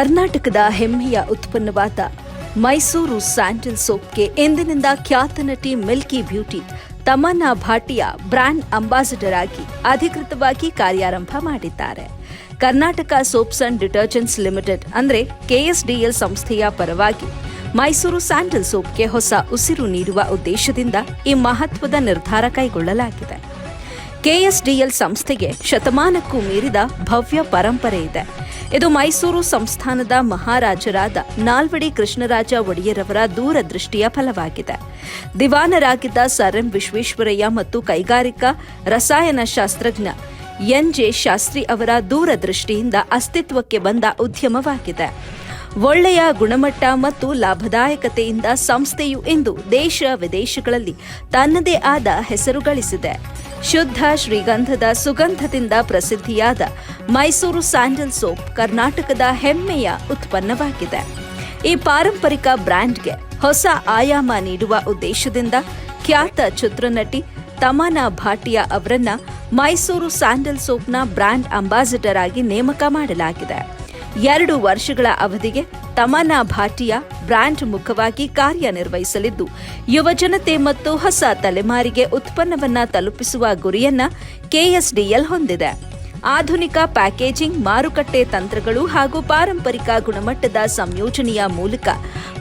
ಕರ್ನಾಟಕದ ಹೆಮ್ಮೆಯ ಉತ್ಪನ್ನವಾದ ಮೈಸೂರು ಸ್ಯಾಂಡಲ್ ಸೋಪ್ಗೆ ಎಂದಿನಿಂದ ಖ್ಯಾತ ನಟಿ Milky beauty Tamanna Bhatia brand ambassador ಆಗಿ ಅಧಿಕೃತವಾಗಿ ಕಾರ್ಯಾರಂಭ ಮಾಡಿದ್ದಾರೆ. Karnataka soaps and detergents limited ಅಂದರೆ ಕೆಎಸ್ಡಿಎಲ್ ಸಂಸ್ಥೆಯ ಪರವಾಗಿ ಮೈಸೂರು ಸ್ಯಾಂಡಲ್ ಸೋಪ್ಗೆ ಹೊಸ ಉಸಿರು ನೀಡುವ ಉದ್ದೇಶದಿಂದ ಈ ಮಹತ್ವದ ನಿರ್ಧಾರ ಕೈಗೊಳ್ಳಲಾಗಿದೆ. ಕೆಎಸ್ಡಿಎಲ್ ಸಂಸ್ಥೆಗೆ ಶತಮಾನಕ್ಕೂ ಮೀರಿದ ಭವ್ಯ ಪರಂಪರೆ ಇದೆ. ಇದು ಮೈಸೂರು ಸಂಸ್ಥಾನದ ಮಹಾರಾಜರಾದ ನಾಲ್ವಡಿ ಕೃಷ್ಣರಾಜ ಒಡೆಯರವರ ದೂರದೃಷ್ಟಿಯ ಫಲವಾಗಿದೆ. ದಿವಾನರಾಗಿದ್ದ ಸರ್ ಎಂ ವಿಶ್ವೇಶ್ವರಯ್ಯ ಮತ್ತು ಕೈಗಾರಿಕಾ ರಸಾಯನಶಾಸ್ತ್ರಜ್ಞ ಎನ್.ಜೆ. ಶಾಸ್ತ್ರಿ ಅವರ ದೂರದೃಷ್ಟಿಯಿಂದ ಅಸ್ತಿತ್ವಕ್ಕೆ ಬಂದ ಉದ್ಯಮವಾಗಿದೆ. ಒಳ್ಳೆಯ ಗುಣಮಟ್ಟ ಮತ್ತು ಲಾಭದಾಯಕತೆಯಿಂದ ಸಂಸ್ಥೆಯು ಇಂದು ದೇಶ ವಿದೇಶಗಳಲ್ಲಿ ತನ್ನದೇ ಆದ ಹೆಸರು ಗಳಿಸಿದೆ. ಶುದ್ಧ ಶ್ರೀಗಂಧದ ಸುಗಂಧದಿಂದ ಪ್ರಸಿದ್ಧಿಯಾದ ಮೈಸೂರು ಸ್ಯಾಂಡಲ್ ಸೋಪ್ ಕರ್ನಾಟಕದ ಹೆಮ್ಮೆಯ ಉತ್ಪನ್ನವಾಗಿದೆ. ಈ ಪಾರಂಪರಿಕ ಬ್ರ್ಯಾಂಡ್ಗೆ ಹೊಸ ಆಯಾಮ ನೀಡುವ ಉದ್ದೇಶದಿಂದ ಖ್ಯಾತ ಚಿತ್ರನಟಿ ತಮನ್ನಾ ಭಾಟಿಯಾ ಅವರನ್ನ ಮೈಸೂರು ಸ್ಯಾಂಡಲ್ ಸೋಪ್ನ ಬ್ರ್ಯಾಂಡ್ ಅಂಬಾಸಿಡರ್ ಆಗಿ ನೇಮಕ ಮಾಡಲಾಗಿದೆ. 2 ವರ್ಷಗಳ ಅವಧಿಗೆ ತಮನ್ನಾ ಭಾಟಿಯಾ ಬ್ರ್ಯಾಂಡ್ ಮುಖವಾಗಿ ಕಾರ್ಯನಿರ್ವಹಿಸಲಿದ್ದು, ಯುವಜನತೆ ಮತ್ತು ಹೊಸ ತಲೆಮಾರಿಗೆ ಉತ್ಪನ್ನವನ್ನ ತಲುಪಿಸುವ ಗುರಿಯನ್ನ ಕೆಎಸ್ಡಿಎಲ್ ಹೊಂದಿದೆ. ಆಧುನಿಕ ಪ್ಯಾಕೇಜಿಂಗ್, ಮಾರುಕಟ್ಟೆ ತಂತ್ರಗಳು ಹಾಗೂ ಪಾರಂಪರಿಕ ಗುಣಮಟ್ಟದ ಸಂಯೋಜನೆಯ ಮೂಲಕ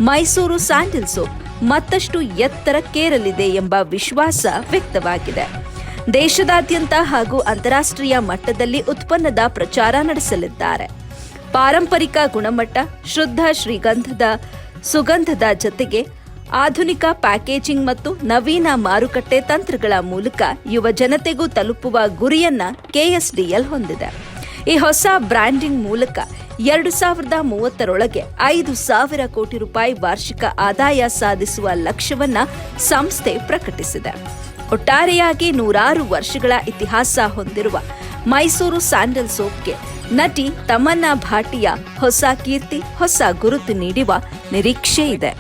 ಮೈಸೂರು ಸ್ಯಾಂಡಲ್ ಸೋಪ್ ಮತ್ತಷ್ಟು ಎತ್ತರಕ್ಕೇರಲಿದೆ ಎಂಬ ವಿಶ್ವಾಸ ವ್ಯಕ್ತವಾಗಿದೆ. ದೇಶದಾದ್ಯಂತ ಹಾಗೂ ಅಂತಾರಾಷ್ಟ್ರೀಯ ಮಟ್ಟದಲ್ಲಿ ಉತ್ಪನ್ನದ ಪ್ರಚಾರ ನಡೆಸಲಿದ್ದಾರೆ. ಪಾರಂಪರಿಕ ಗುಣಮಟ್ಟ, ಶುದ್ಧ ಶ್ರೀಗಂಧದ ಸುಗಂಧದ ಜತೆಗೆ ಆಧುನಿಕ ಪ್ಯಾಕೇಜಿಂಗ್ ಮತ್ತು ನವೀನ ಮಾರುಕಟ್ಟೆ ತಂತ್ರಗಳ ಮೂಲಕ ಯುವ ಜನತೆಗೂ ತಲುಪುವ ಗುರಿಯನ್ನ ಕೆಎಸ್ಡಿಎಲ್ ಹೊಂದಿದೆ. ಈ ಹೊಸ ಬ್ರ್ಯಾಂಡಿಂಗ್ ಮೂಲಕ 2030ರೊಳಗೆ 5,000 ಕೋಟಿ ರೂಪಾಯಿ ವಾರ್ಷಿಕ ಆದಾಯ ಸಾಧಿಸುವ ಲಕ್ಷ್ಯವನ್ನ ಸಂಸ್ಥೆ ಪ್ರಕಟಿಸಿದೆ. ಒಟ್ಟಾರೆಯಾಗಿ 106 ವರ್ಷಗಳ ಇತಿಹಾಸ ಹೊಂದಿರುವ ಮೈಸೂರು ಸ್ಯಾಂಡಲ್ ಸೋಪ್ಗೆ ನಟಿ ತಮನ್ನಾ ಭಾಟಿಯಾ ಹೊಸ ಕೀರ್ತಿ, ಹೊಸ ಗುರುತು ನೀಡುವ ನಿರೀಕ್ಷೆ ಇದೆ.